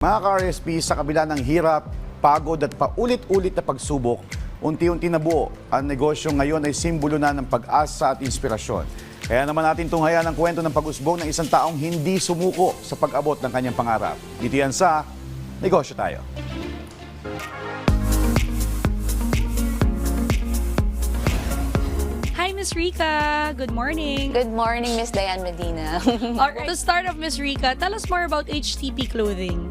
Mga ka-RSP, sa kabila ng hirap, pagod at paulit-ulit na pagsubok, unti-unti nabuo ang negosyo ngayon ay simbolo na ng pag-asa at inspirasyon. Kaya naman natin tunghayan ang kwento ng pag-usbong ng isang taong hindi sumuko sa pag-abot ng kanyang pangarap. Dito yan sa Negosyo Tayo. Hi, Miss Rica. Good morning. Good morning, Miss Diane Medina. Alright, to start off, Miss Rica, tell us more about HTP Clothing.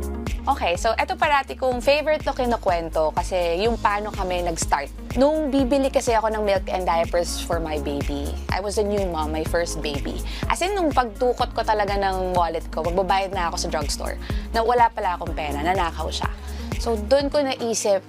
Okay, so eto parati kong favorite to kinukwento kasi yung paano kami nag-start. Nung bibili kasi ako ng milk and diapers for my baby, I was a new mom, my first baby. As in, nung pagtukot ko talaga ng wallet ko, magbabayad na ako sa drugstore, na wala pala akong pera, nanakaw siya. So doon ko naisip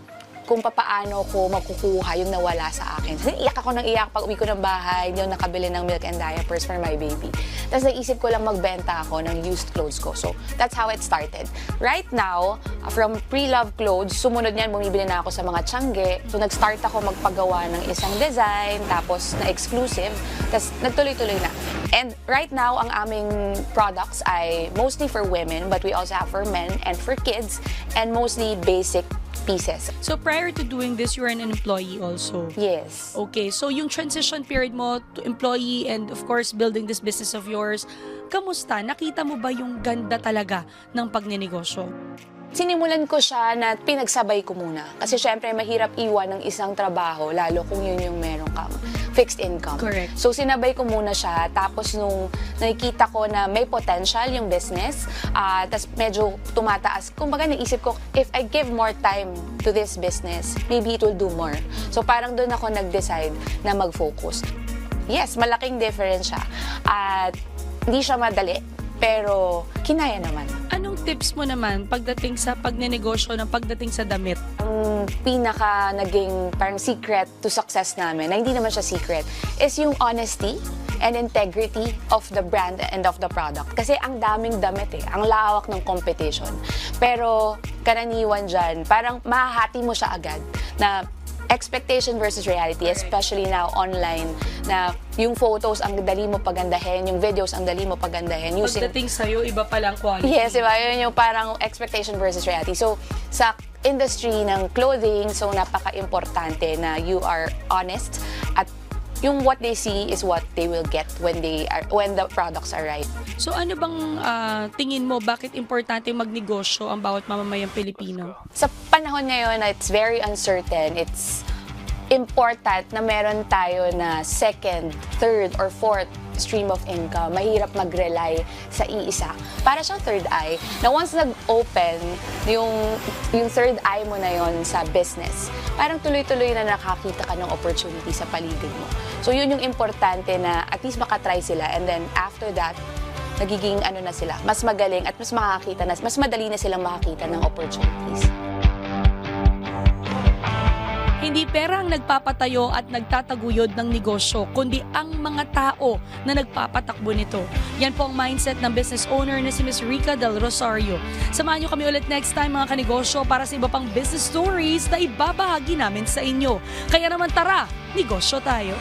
kung paano ko makukuha yung nawala sa akin. Kasi iyak ako ng iyak pag uwi ko ng bahay, hindi ako nakabili ng milk and diapers for my baby. Tapos naisip ko lang magbenta ako ng used clothes ko. So, that's how it started. Right now, from pre-love clothes, sumunod niyan, bumibili na ako sa mga tiyangge. So, nag-start ako magpagawa ng isang design, tapos na exclusive, tapos nagtuloy-tuloy na. And right now, ang aming products ay mostly for women, but we also have for men and for kids, and mostly basic pieces. So prior to doing this, you were an employee also? Yes. Okay, so yung transition period mo to employee and of course building this business of yours, kamusta? Nakita mo ba yung ganda talaga ng pagnenegosyo? Sinimulan ko siya na pinagsabay ko muna. Kasi syempre, mahirap iwan ng isang trabaho, lalo kung yun yung meron kang fixed income. Correct. So, sinabay ko muna siya. Tapos, nung nakikita ko na may potential yung business, tapos medyo tumataas. Kumbaga, naisip ko, if I give more time to this business, maybe it will do more. So, parang doon ako nag-decide na mag-focus. Yes, malaking difference siya. At hindi siya madali, pero kinaya naman. Anong tips mo naman pagdating sa pagnenegosyo ng pagdating sa damit? Ang pinaka naging parang secret to success namin, na hindi naman siya secret, is yung honesty and integrity of the brand and of the product. Kasi ang daming damit ang lawak ng competition. Pero karaniwan dyan, parang mahahati mo siya agad na expectation versus reality, especially now online, na yung photos ang dali mo pagandahin, yung videos ang dali mo pagandahin. Pagdating sa'yo, iba palang quality. Yes, diba? Yun yung parang expectation versus reality. So, sa industry ng clothing, so napaka-importante na you are honest at yung what they see is what they will get when the products are right. So ano bang tingin mo, bakit importante magnegosyo ang bawat mamamayang Pilipino? Sa panahon ngayon, it's very uncertain. It's important na meron tayo na second, third, or fourth stream of income. Mahirap mag-rely sa iisa. Para siyang third eye, na once nag-open yung third eye mo na yon sa business, parang tuloy-tuloy na nakakita ka ng opportunity sa paligid mo. So yun yung importante na at least makatry sila, and then after that, nagiging ano na sila, mas magaling at mas makakita na, mas madali na silang makakita ng opportunities. Hindi pera ang nagpapatayo at nagtataguyod ng negosyo, kundi ang mga tao na nagpapatakbo nito. Yan po ang mindset ng business owner na si Ms. Rica Del Rosario. Samahan niyo kami ulit next time mga kanegosyo para sa iba pang business stories na ibabahagi namin sa inyo. Kaya naman tara, negosyo tayo!